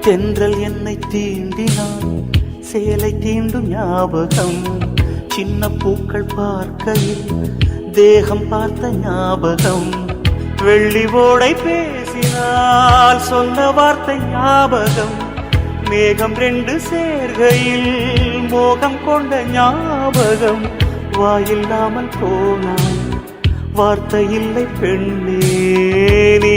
தென்றல் என்னை தீண்டினான் சேலை தீண்டும் ஞாபகம் சின்ன பூக்கள் பார்க்கையில் தேகம் பார்த்த ஞாபகம் வெள்ளி ஓடை பேசினால் சொன்ன வார்த்தை ஞாபகம் மேகம் ரெண்டு சேர்கையில் மோகம் கொண்ட ஞாபகம் வாயில்லாமல் போனான் வார்த்தை இல்லை பெண்ணே நீ